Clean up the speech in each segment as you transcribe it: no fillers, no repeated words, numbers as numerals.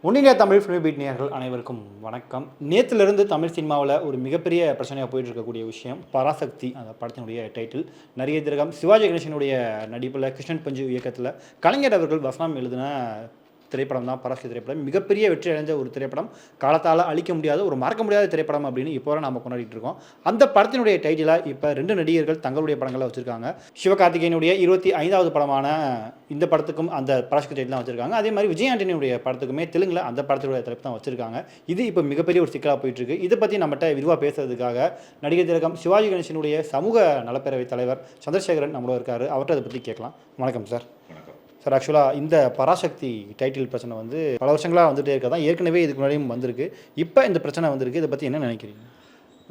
ஒன்றிய Tamil film beat நேயர்கள் அனைவருக்கும் வணக்கம். நேற்றிலிருந்து தமிழ் சினிமாவில் ஒரு மிகப்பெரிய பிரச்சனையாக போயிட்டு இருக்கக்கூடிய விஷயம் பராசக்தி. அந்த படத்தினுடைய டைட்டில் நடிகர் திலகம் சிவாஜி கணேசனுடைய நடிப்பில் கிருஷ்ணன் பஞ்சு இயக்கத்தில் கலைஞர் அவர்கள் வசனம் எழுதின திரைப்படம் தான் பராசக்தி திரைப்படம். மிகப்பெரிய வெற்றி அடைஞ்ச ஒரு திரைப்படம், காலத்தால் அழிக்க முடியாத ஒரு மறக்க முடியாத திரைப்படம் அப்படின்னு இப்போ வரை நம்ம கொண்டாடிட்டு இருக்கோம். அந்த படத்தினுடைய டைட்டிலாக இப்போ 2 நடிகர்கள் தங்களுடைய படங்களை வச்சுருக்காங்க. சிவகார்த்திகேயனுடைய 25வது படமான இந்த படத்துக்கும் அந்த பராசக்தி டைட்டில் தான் வச்சுருக்காங்க. அதே மாதிரி விஜய் ஆண்டனியுடைய படத்துக்குமே தெலுங்கில் அந்த படத்தினுடைய தலைப்பு தான் வச்சுருக்காங்க. இது இப்போ மிகப்பெரிய ஒரு சிக்கலாக போயிட்டுருக்கு. இதை பற்றி நம்மகிட்ட விரிவாக பேசுறதுக்காக நடிகர் திலகம் சிவாஜி கணேசனுடைய சமூக நலப்பேரவை தலைவர் சந்திரசேகரன் நம்மளோட இருக்கார். அவர்கிட்ட அதை பற்றி கேட்கலாம். வணக்கம் சார். சார், ஆக்சுவலாக இந்த பராசக்தி டைட்டில் பிரச்சனை வந்து பல வருஷங்களாக வந்துகிட்டே இருக்கா தான். ஏற்கனவே இதுக்கு முன்னாடியும் வந்திருக்கு. இப்போ இந்த பிரச்சனை வந்திருக்கு. இதை பற்றி என்ன நினைக்கிறீங்க?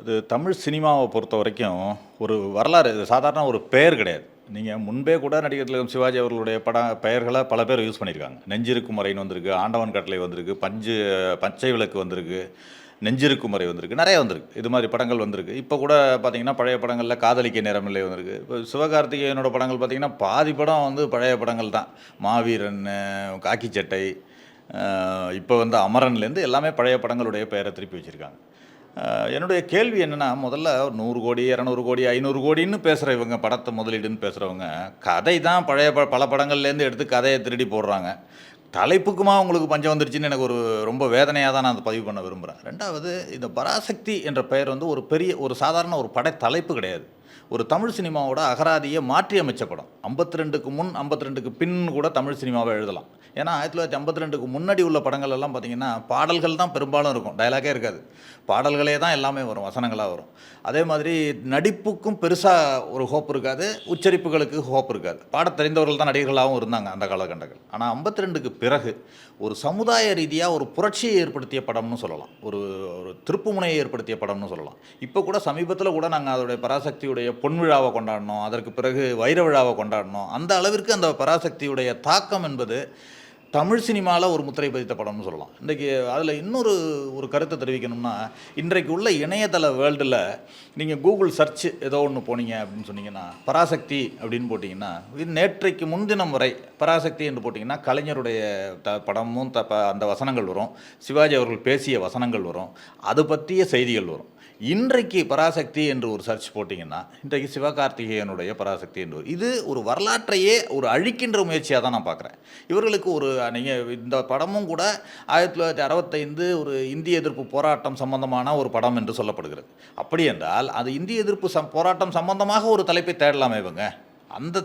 இது தமிழ் சினிமாவை பொறுத்த வரைக்கும் ஒரு வரலாறு, இது சாதாரண ஒரு பெயர் கிடையாது. நீங்கள் முன்பே கூட நடிகர் திலகம் சிவாஜி அவர்களுடைய பெயர்களை பல பேர் யூஸ் பண்ணியிருக்காங்க. நெஞ்சிருக்கும் முறைன்னு வந்திருக்கு, ஆண்டவன் கட்டளை வந்திருக்கு, பச்சை விளக்கு வந்திருக்கு, நெஞ்சிருக்கும் முறை வந்திருக்கு, நிறைய வந்திருக்கு. இது மாதிரி படங்கள் வந்திருக்கு. இப்போ கூட பார்த்திங்கன்னா பழைய படங்களில் காதலிக்க நேரமில்லை வந்திருக்கு. இப்போ சிவகார்த்திகேயனோட படங்கள் பார்த்திங்கன்னா பாதி படம் வந்து பழைய படங்கள் தான். மாவீரன், காக்கி சட்டை, இப்போ வந்து அமரன்லேருந்து எல்லாமே பழைய படங்களுடைய பெயரை திருப்பி வச்சுருக்காங்க. என்னுடைய கேள்வி என்னென்னா, முதல்ல 100 கோடி 200 கோடி 500 கோடின்னு பேசுகிற இவங்க, படத்தை முதலீடுன்னு பேசுகிறவங்க, கதை தான் பழைய பல படங்கள்லேருந்து எடுத்து கதையை திருடி போடுறாங்க. தலைப்புக்குமா உங்களுக்கு பஞ்சம் வந்துருச்சுன்னு எனக்கு ரொம்ப வேதனையாக தான் நான் அதை பதிவு பண்ண விரும்புகிறேன். ரெண்டாவது, இந்த பராசக்தி என்ற பெயர் வந்து ஒரு சாதாரண ஒரு படை தலைப்பு கிடையாது. ஒரு தமிழ் சினிமாவோட அகராதியை மாற்றி அமைச்ச படம். 52க்கு முன் 52க்கு பின் கூட தமிழ் சினிமாவை எழுதலாம். ஏன்னா 1952க்கு முன்னாடி உள்ள படங்கள் எல்லாம் பார்த்திங்கன்னா பாடல்கள் தான் பெரும்பாலும் இருக்கும், டயலாகே இருக்காது. பாடல்களே தான் எல்லாமே வரும், வசனங்களாக வரும். அதே மாதிரி நடிப்புக்கும் பெருசாக ஒரு ஹோப் இருக்காது, உச்சரிப்புகளுக்கு ஹோப் இருக்காது. பாடத் தெரிந்தவர்கள் தான் நடிகர்களாகவும் இருந்தாங்க அந்த காலகட்டங்கள். ஆனால் 52க்கு பிறகு ஒரு சமுதாய ரீதியாக ஒரு புரட்சியை ஏற்படுத்திய படம்னு சொல்லலாம், ஒரு திருப்புமுனையை ஏற்படுத்திய படம்னு சொல்லலாம். இப்போ கூட சமீபத்தில் கூட நாங்கள் அதோடைய பராசக்தியுடைய பொன் விழாவை கொண்டாடினோம், அதற்கு பிறகு வைர விழாவை கொண்டாடினோம். அந்த அளவிற்கு அந்த பராசக்தியுடைய தாக்கம் என்பது தமிழ் சினிமாவில் ஒரு முத்திரை பதித்த படம்னு சொல்லலாம். இன்றைக்கி அதில் ஒரு கருத்தை தெரிவிக்கணும்னா, இன்றைக்கு உள்ள இணையதள வேர்ல்டில் நீங்கள் கூகுள் சர்ச் ஏதோ ஒன்று போனீங்க அப்படின்னு சொன்னீங்கன்னா, பராசக்தி அப்படின்னு போட்டிங்கன்னா, நேற்றைக்கு முன்தினம் வரை பராசக்தி என்று போட்டிங்கன்னா கலைஞருடைய படமும் அந்த வசனங்கள் வரும், சிவாஜி அவர்கள் பேசிய வசனங்கள் வரும், அது பற்றிய செய்திகள் வரும். இன்றைக்கு பராசக்தி என்று ஒரு சர்ச் போட்டிங்கன்னா இன்றைக்கு சிவகார்த்திகேயனுடைய பராசக்தி என்று இது ஒரு வரலாற்றையே ஒரு அழிக்கின்ற முயற்சியாக தான் நான் பார்க்குறேன். இவர்களுக்கு நீங்கள் இந்த படமும் கூட 1965 ஒரு இந்திய எதிர்ப்பு போராட்டம் சம்பந்தமான ஒரு படம் என்று சொல்லப்படுகிறது. அப்படி என்றால் அது இந்திய எதிர்ப்பு போராட்டம் சம்பந்தமாக ஒரு தலைப்பை தேடலாமே இவங்க. அந்த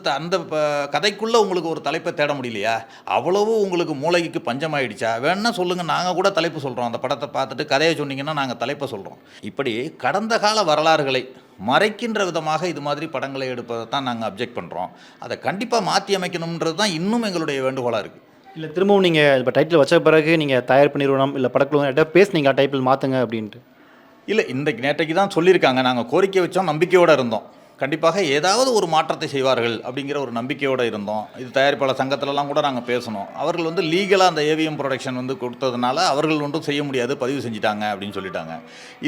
கதைக்குள்ளே உங்களுக்கு ஒரு தலைப்பை தேட முடியலையா? அவ்வளவு உங்களுக்கு மூளைக்கு பஞ்சமாயிடுச்சா? வேணா சொல்லுங்கள், நாங்கள் கூட தலைப்பு சொல்கிறோம். அந்த படத்தை பார்த்துட்டு கதையை சொன்னீங்கன்னா நாங்கள் தலைப்பை சொல்கிறோம். இப்படி கடந்த கால வரலாறுகளை மறைக்கின்ற விதமாக இது மாதிரி படங்களை எடுப்பதை தான் நாங்கள் அப்ஜெக்ட் பண்ணுறோம். அதை கண்டிப்பாக மாற்றி அமைக்கணுன்றது தான் இன்னும் எங்களுடைய வேண்டுகோளாக இருக்குது. இல்லை, திரும்பவும் நீங்கள் இப்போ டைட்டில் வச்ச பிறகு நீங்கள் தயாரிப்பு நிறுவனம் இல்லை படக்குழு பேசுனீங்க டைட்டில் மாற்றுங்க அப்படின்ட்டு? இல்லை, நேற்றைக்கு தான் சொல்லியிருக்காங்க. நாங்கள் கோரிக்கை வச்சோம், நம்பிக்கையோடு இருந்தோம். கண்டிப்பாக ஏதாவது ஒரு மாற்றத்தை செய்வார்கள் அப்படிங்கிற ஒரு நம்பிக்கையோடு இருந்தோம். இது தயாரிப்பாளர் சங்கத்திலலாம் கூட நாங்கள் பேசணும். அவர்கள் வந்து லீகலாக அந்த ஏவிஎம் ப்ரொடக்ஷன் வந்து கொடுத்ததுனால அவர்கள் ஒன்றும் செய்ய முடியாது, பதிவு செஞ்சுட்டாங்க அப்படின்னு சொல்லிட்டாங்க.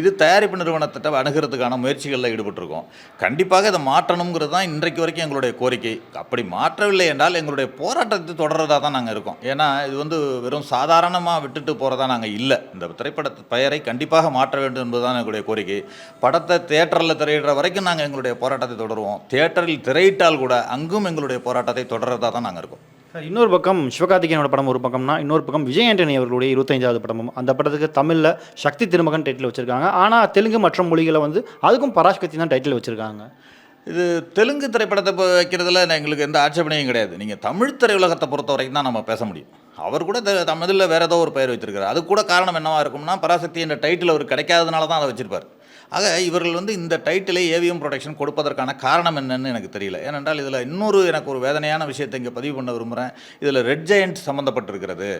இது தயாரிப்பு நிறுவனத்திட்ட அணுகிறதுக்கான முயற்சிகளில் ஈடுபட்டிருக்கோம். கண்டிப்பாக இதை மாற்றணுங்கிறது தான் இன்றைக்கு வரைக்கும் எங்களுடைய கோரிக்கை. அப்படி மாற்றவில்லை என்றால் எங்களுடைய போராட்டத்தை தொடர்றதா தான் நாங்கள் இருக்கோம். ஏன்னா இது வந்து வெறும் சாதாரணமாக விட்டுட்டு போகிறதா நாங்கள் இல்லை. இந்த திரைப்பட பெயரை கண்டிப்பாக மாற்ற வேண்டும் என்பதுதான் எங்களுடைய கோரிக்கை. படத்தை தியேட்டரில் திரையிடுற வரைக்கும் நாங்கள் எங்களுடைய போராட்டத்தை தொடருவோம். தியேட்டரில் திரையிட்டால் கூட அங்கும் எங்களுடைய போராட்டத்தை தொடர்றதா தான் நாங்கள் இருக்கோம். இன்னொரு பக்கம் சிவகார்த்திகேயனோட படம் ஒரு பக்கம்னா, இன்னொரு பக்கம் விஜய் ஆண்டனி அவர்களுடைய 25வது படமும், அந்த படத்துக்கு தமிழில் சக்தி திருமகன் டைட்டில் வச்சுருக்காங்க. ஆனால் தெலுங்கு மற்ற மொழிகளை வந்து அதுக்கும் பராசக்தி தான் டைட்டில் வச்சுருக்காங்க. இது தெலுங்கு திரைப்படத்தை வைக்கிறதுல எங்களுக்கு எந்த ஆட்சேபனையும் கிடையாது. நீங்கள் தமிழ் திரையுலகத்தை பொறுத்த வரைக்கும் தான் நம்ம பேச முடியும். அவர் கூட தமிழில் வேறு ஏதோ ஒரு பெயர் வச்சுருக்காரு. அது கூட காரணம் என்னவாக இருக்கும்னா, பராசக்தி என்ற டைட்டில் அவர் கிடைக்காதனால தான் அதை வச்சுருப்பார். ஆக இவர்கள் வந்து இந்த டைட்டிலை ஏவிஎம் ப்ரொடக்ஷன் கொடுப்பதற்கான காரணம் என்னன்னு எனக்கு தெரியல. ஏனென்றால் இதில் எனக்கு ஒரு வேதனையான விஷயத்தை இங்கே பதிவு பண்ண விரும்புகிறேன். இதில் ரெட் ஜெயண்ட் சம்மந்தப்பட்டிருக்கிறது.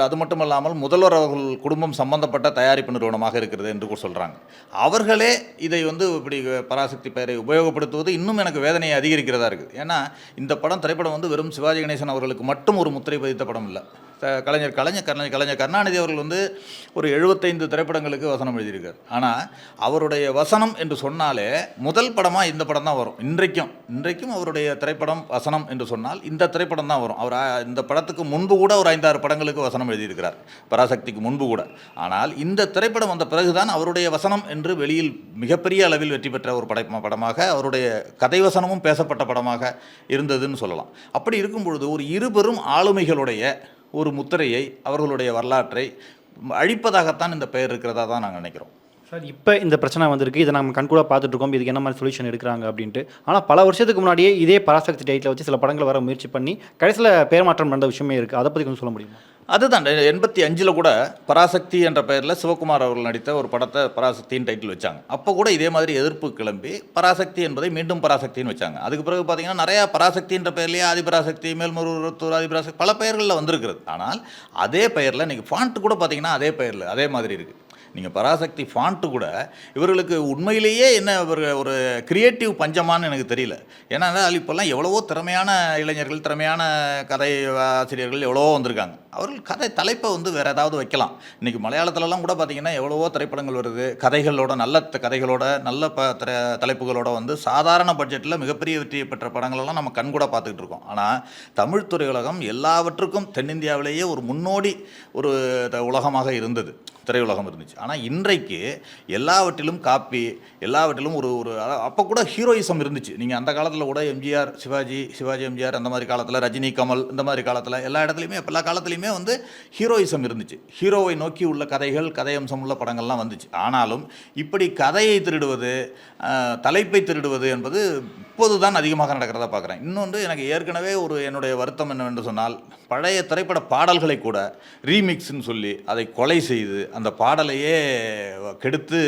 அது மட்டும் இல்லாமல் முதல்வர் அவர்கள் குடும்பம் சம்பந்தப்பட்ட தயாரிப்பு நிறுவனமாக இருக்கிறது என்று கூட சொல்கிறாங்க. அவர்களே இதை வந்து இப்படி பராசக்தி பெயரை உபயோகப்படுத்துவது இன்னும் எனக்கு வேதனையை அதிகரிக்கிறதா இருக்குது. ஏன்னா இந்த திரைப்படம் வந்து வெறும் சிவாஜி கணேசன் அவர்களுக்கு மட்டும் ஒரு முத்திரை பதித்த படம் இல்லை. கலைஞர் கருணாநிதி அவர்கள் வந்து ஒரு 75 திரைப்படங்களுக்கு வசனம் எழுதியிருக்கார். ஆனால் அவருடைய வசனம் என்று சொன்னாலே முதல் படமாக இந்த படம் தான் வரும். இன்றைக்கும் அவருடைய திரைப்படம் வசனம் என்று சொன்னால் இந்த திரைப்படம் தான் வரும். அவர் இந்த படத்துக்கு முன்பு கூட ஒரு 5-6 படங்களுக்கு வசனம் எழுதியிருக்கிறார், பராசக்திக்கு முன்பு கூட. ஆனால் இந்த திரைப்படம் வந்த பிறகுதான் அவருடைய வசனம் என்று வெளியில் மிகப்பெரிய அளவில் வெற்றி பெற்ற ஒரு படமாக, அவருடைய கதை வசனமும் பேசப்பட்ட படமாக இருந்ததுன்னு சொல்லலாம். அப்படி இருக்கும் பொழுது ஒரு இருபெரும் ஆளுமைகளுடைய ஒரு முத்திரையை, அவர்களுடைய வரலாற்றை அழிப்பதாகத்தான் இந்த பெயர் இருக்கிறதா தான் நாங்கள் நினைக்கிறோம். சார், இப்போ இந்த பிரச்சனை வந்திருக்கு, இதை நம்ம கண்கூட பார்த்துட்டு இருக்கோம், இதுக்கு என்ன மாதிரி சொல்யூஷன் எடுக்கிறாங்க அப்படின்ட்டு. ஆனால் பல வருஷத்துக்கு முன்னாடியே இதே பராசக்தி டைட்டில் வச்சு சில படங்களை வர முயற்சி பண்ணி கடைசியில் பெயர் மாற்றம் நடந்த விஷயமே இருக்குது. அதை பற்றி கொஞ்சம் சொல்ல முடியுமா? அதுதான் 85 கூட பராசக்தி என்ற பெயரில் சிவகுமார் அவர்கள் நடித்த ஒரு படத்தை பராசக்தின்னு டைட்டில் வச்சாங்க. அப்போ கூட இதே மாதிரி எதிர்ப்பு கிளம்பி பராசக்தி என்பதை மீண்டும் பராசக்தின்னு வச்சாங்க. அதுக்கு பிறகு பார்த்தீங்கன்னா நிறையா பராசக்தி என்ற பெயர்லேயே ஆதிபராசக்தி, மேல்மருவத்தூர் ஆதிபராசக்தி பல பெயர்களில் வந்திருக்கிறது. ஆனால் அதே பெயரில் நீங்கள் ஃபாண்ட் கூட பார்த்தீங்கன்னா அதே பெயரில் அதே மாதிரி இருக்குது. நீங்கள் பராசக்தி ஃபாண்ட்டு கூட இவர்களுக்கு உண்மையிலேயே என்ன ஒரு கிரியேட்டிவ் பஞ்சமானு எனக்கு தெரியல. ஏன்னா இப்போல்லாம் எவ்வளவோ திறமையான இளைஞர்கள், திறமையான கதை ஆசிரியர்கள் எவ்வளவோ வந்திருக்காங்க. அவர்கள் கதை தலைப்பை வந்து வேறு ஏதாவது வைக்கலாம். இன்றைக்கி மலையாளத்துலலாம் கூட பார்த்திங்கன்னா எவ்வளவோ திரைப்படங்கள் வருது, கதைகளோட நல்ல கதைகளோட நல்ல தலைப்புகளோட வந்து சாதாரண பட்ஜெட்டில் மிகப்பெரிய வெற்றியை பெற்ற படங்களெல்லாம் நம்ம கண்கூட பார்த்துக்கிட்டு இருக்கோம். ஆனால் தமிழ் திரையுலகம் எல்லாவற்றுக்கும் தென்னிந்தியாவிலேயே ஒரு முன்னோடி ஒரு உலகமாக இருந்தது, திரையுலகம் இருந்துச்சு. ஆனால் இன்றைக்கு எல்லாவற்றிலும் காப்பி, எல்லாவற்றிலும் ஒரு அப்போ கூட ஹீரோயிசம் இருந்துச்சு. நீங்கள் அந்த காலத்தில் கூட எம்ஜிஆர், சிவாஜி எம்ஜிஆர், அந்த மாதிரி காலத்தில் ரஜினி, கமல், இந்த மாதிரி காலத்தில் எல்லா இடத்துலையுமே எல்லா காலத்துலையுமே வந்து ஹீரோயிசம் இருந்துச்சு. ஹீரோவை நோக்கி உள்ள கதைகள், கதையம்சம் உள்ள படங்கள்லாம் வந்துச்சு. ஆனாலும் இப்படி கதையை திருடுவது, தலைப்பை திருடுவது என்பது இப்போது தான் அதிகமாக நடக்கிறதா பார்க்குறேன். இன்னொன்று எனக்கு ஏற்கனவே என்னுடைய வருத்தம் என்னவென்று சொன்னால், பழைய திரைப்பட பாடல்களை கூட ரீமிக்ஸ்ன்னு சொல்லி அதை கொலை செய்து அந்த பாடலையே கெடுத்து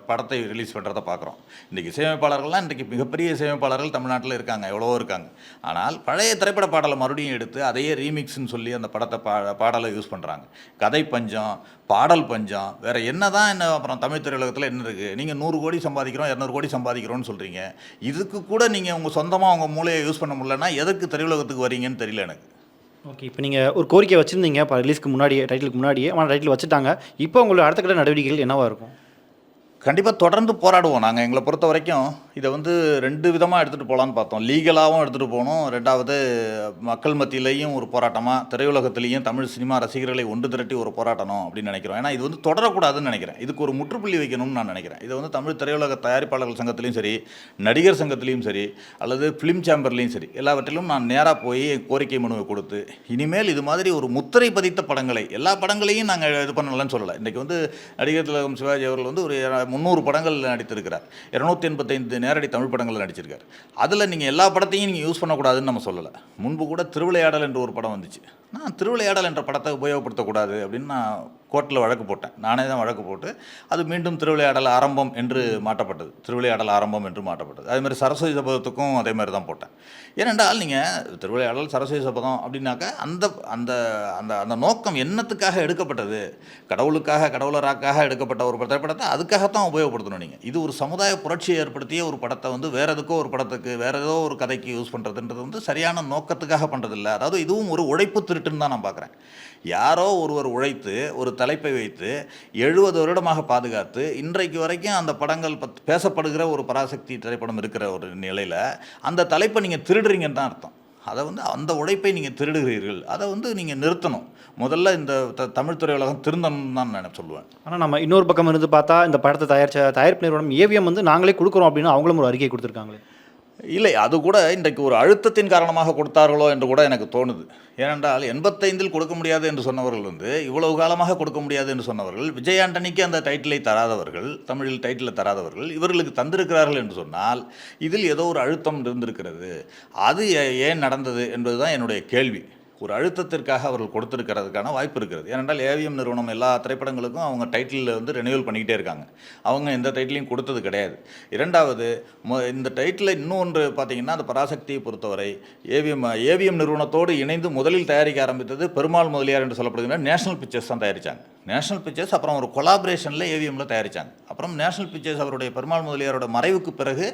படத்தை ரிலீஸ் பண்ணுறதை பார்க்குறோம். இன்றைக்கி இசையமைப்பாளர்கள்லாம் இன்றைக்கி மிகப்பெரிய இசையமைப்பாளர்கள் தமிழ்நாட்டில் இருக்காங்க, எவ்வளவோ இருக்காங்க. ஆனால் பழைய திரைப்பட பாடலை மறுபடியும் எடுத்து அதையே ரீமிக்ஸ்ன்னு சொல்லி அந்த படத்தை பாடலை யூஸ் பண்ணுறாங்க. கதை பஞ்சம், பாடல் பஞ்சம், வேறு என்ன அப்புறம் தமிழ் திரையுலகத்தில் என்ன இருக்குது? நீங்கள் 100 கோடி சம்பாதிக்கிறோம், 200 கோடி சம்பாதிக்கிறோன்னு சொல்கிறீங்க. இதுக்கு கூட நீங்கள் உங்கள் சொந்தமாக உங்கள் மூளையை யூஸ் பண்ண முடியலன்னா எதுக்கு திரையுலகத்துக்கு வரீங்கன்னு தெரியல எனக்கு. ஓகே, இப்போ நீங்கள் ஒரு கோரிக்கை வச்சுருந்தீங்க இப்போ ரிலீஸ்க்கு முன்னாடியே, டைட்டிலுக்கு முன்னாடியே, ஆனால் டைட்டில் வச்சுட்டாங்க. இப்போ உங்களோட அடுத்த கட்ட நடவடிக்கைகள் என்னவாக இருக்கும்? கண்டிப்பாக தொடர்ந்து போராடுவோம். நாங்கள் எங்களை பொறுத்த வரைக்கும் இதை வந்து 2 விதமாக எடுத்துகிட்டு போகலான்னு பார்த்தோம். லீகலாகவும் எடுத்துகிட்டு போகணும், 2வது மக்கள் மத்தியிலையும் ஒரு போராட்டமாக, திரையுலகத்திலையும் தமிழ் சினிமா ரசிகர்களை ஒன்று திரட்டி ஒரு போராட்டணும் அப்படின்னு நினைக்கிறோம். ஏன்னா இது வந்து தொடரக்கூடாதுன்னு நினைக்கிறேன். இதுக்கு ஒரு முற்றுப்புள்ளி வைக்கணும்னு நான் நினைக்கிறேன். இதை வந்து தமிழ் திரையுலக தயாரிப்பாளர்கள் சங்கத்திலையும் சரி, நடிகர் சங்கத்திலையும் சரி, அல்லது ஃபிலிம் சேம்பர்லேயும் சரி, எல்லாவற்றிலும் நான் நேராக போய் கோரிக்கை மனுவை கொடுத்து, இனிமேல் இது மாதிரி ஒரு முத்திரை பதித்த படங்களை, எல்லா படங்களையும் நாங்கள் இது பண்ணலன்னு சொல்லலை. இன்றைக்கி வந்து நடிகர் திலகம் சிவாஜி அவர்கள் வந்து ஒரு 300 படங்கள் நடித்திருக்கிறார், 285 நேரடி தமிழ் படங்கள் நடிச்சிருக்கார். அதில் நீங்கள் எல்லா படத்தையும் நீங்கள் யூஸ் பண்ணக்கூடாதுன்னு நம்ம சொல்லலை. முன்பு கூட திருவிளையாடல் என்ற ஒரு படம் வந்துச்சு. நான் திருவிளையாடல் என்ற படத்தை உபயோகப்படுத்தக்கூடாது அப்படின்னு நான் கோர்ட்டில் வழக்கு போட்டேன். நானே தான் வழக்கு போட்டு அது மீண்டும் திருவிளையாடல் ஆரம்பம் என்று மாற்றப்பட்டது, திருவிளையாடல் ஆரம்பம் என்று மாற்றப்பட்டது. அதேமாதிரி சரஸ்வதி சபதத்துக்கும் அதே மாதிரி தான் போட்டேன். ஏனென்றால் நீங்கள் திருவிளையாடல், சரஸ்வதி சபதம் அப்படின்னாக்கா அந்த அந்த அந்த அந்த நோக்கம் என்னத்துக்காக எடுக்கப்பட்டது? கடவுளுக்காக, கடவுளராக்காக எடுக்கப்பட்ட ஒரு திரைப்படத்தை அதுக்காகத்தான் உபயோகப்படுத்தணும். நீங்கள் இது ஒரு சமுதாய புரட்சியை ஏற்படுத்திய ஒரு படத்தை வந்து வேறு எதுக்கோ ஒரு படத்துக்கு, வேறு ஏதோ ஒரு கதைக்கு யூஸ் பண்ணுறதுன்றது வந்து சரியான நோக்கத்துக்காக பண்ணுறதில்ல. அதாவது இதுவும் ஒரு உழைப்பு திருட்டுன்னு தான் நான் பார்க்குறேன். யாரோ ஒருவர் உழைத்து ஒரு தலைப்பை வைத்து 70 வருடமாக பாதுகாத்து இன்றைக்கு வரைக்கும் அந்த படங்கள் பேசப்படுகிற ஒரு பராசக்தி திரைப்படம் இருக்கிற ஒரு நிலையில் அந்த தலைப்பை நீங்கள் திருடுறீங்கன்னு தான் அர்த்தம். அதை வந்து அந்த உழைப்பை நீங்கள் திருடுகிறீர்கள், அதை வந்து நீங்கள் நிறுத்தணும். முதல்ல இந்த தமிழ் திரையுலகம் திருந்தணும்னு தான் நான் சொல்லுவேன். ஆனால் நம்ம இன்னொரு பக்கம் இருந்து பார்த்தா இந்த படத்தை தயாரிப்பு நிறுவனம் ஏவிஎம் வந்து நாங்களே கொடுக்குறோம் அப்படின்னு அவங்களும் ஒரு அறிக்கை கொடுத்துருக்காங்களே. இல்லை, அது கூட இன்றைக்கு ஒரு அழுத்தத்தின் காரணமாக கொடுத்தார்களோ என்று கூட எனக்கு தோணுது. ஏனென்றால் 85 கொடுக்க முடியாது என்று சொன்னவர்கள் வந்து இவ்வளவு காலமாக கொடுக்க முடியாது என்று சொன்னவர்கள், விஜய் ஆண்டனிக்கு அந்த டைட்டிலை தராதவர்கள், தமிழில் டைட்டிலை தராதவர்கள் இவர்களுக்கு தந்திருக்கிறார்கள் என்று சொன்னால் இதில் ஏதோ ஒரு அழுத்தம் இருந்திருக்கிறது. அது ஏன் நடந்தது என்பதுதான் என்னுடைய கேள்வி. ஒரு அழுத்தத்திற்காக அவர்கள் கொடுத்துருக்கிறதுக்கான வாய்ப்பு இருக்கிறது. ஏனென்றால் ஏவிஎம் நிறுவனம் எல்லா திரைப்படங்களுக்கும் அவங்க டைட்டிலில் வந்து ரெனியூவல் பண்ணிக்கிட்டே இருக்காங்க. அவங்க எந்த டைட்டிலையும் கொடுத்தது கிடையாது. 2வது இந்த டைட்டில் இன்னொன்று பார்த்தீங்கன்னா, அந்த பராசக்தியை பொறுத்தவரை ஏவிஎம் நிறுவனத்தோடு இணைந்து முதலில் தயாரிக்க ஆரம்பித்தது பெருமாள் முதலியார் என்று சொல்லப்படுகிற நேஷனல் பிக்சர்ஸ் தான் தயாரித்தாங்க. நேஷனல் பிக்சர்ஸ் அப்புறம் ஒரு கொலாபரேஷனில் ஏவிஎம்மில் தயாரித்தாங்க. அப்புறம் நேஷனல் பிக்சர்ஸ் அவருடைய பெருமாள் முதலியாரோட மறைவுக்கு பிறகு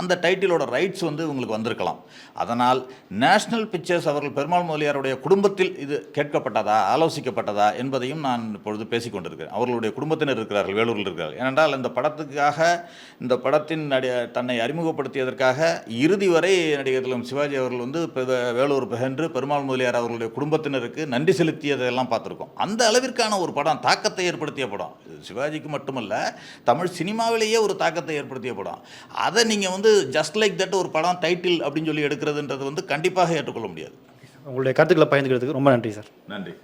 அந்த டைட்டிலோட ரைட்ஸ் வந்து உங்களுக்கு வந்திருக்கலாம். அதனால் நேஷனல் பிக்சர்ஸ் அவர்கள் பெருமாள் முதலியாருடைய குடும்பத்தில் இது கேட்கப்பட்டதா, ஆலோசிக்கப்பட்டதா என்பதையும் நான் இப்பொழுது பேசிக்கொண்டிருக்கிறேன். அவர்களுடைய குடும்பத்தினர் இருக்கிறார்கள், வேலூரில் இருக்கிறார்கள். ஏனென்றால் இந்த படத்துக்காக, இந்த படத்தின் தன்னை அறிமுகப்படுத்தியதற்காக இறுதி வரை நடிகர் திலகம் சிவாஜி அவர்கள் வந்து வேலூர் சென்று பெருமாள் முதலியார் அவர்களுடைய குடும்பத்தினருக்கு நன்றி செலுத்தியதெல்லாம் பார்த்துருக்கோம். அந்த அளவிற்கான ஒரு படம், தாக்கத்தை ஏற்படுத்திய படம். சிவாஜிக்கு மட்டுமல்ல, தமிழ் சினிமாவிலேயே ஒரு தாக்கத்தை ஏற்படுத்திய படம். அதை நீங்கள் வந்து ஜஸ்ட் லைக் தட் ஒரு படம் டைட்டில் அப்படின்னு சொல்லி எடுக்கிறதுன்றது வந்து கண்டிப்பாக ஏற்றுக்கொள்ள முடியாது. உங்களுடைய கருத்துக்களை பகிர்ந்துக்கிறதுக்கு ரொம்ப நன்றி சார். நன்றி.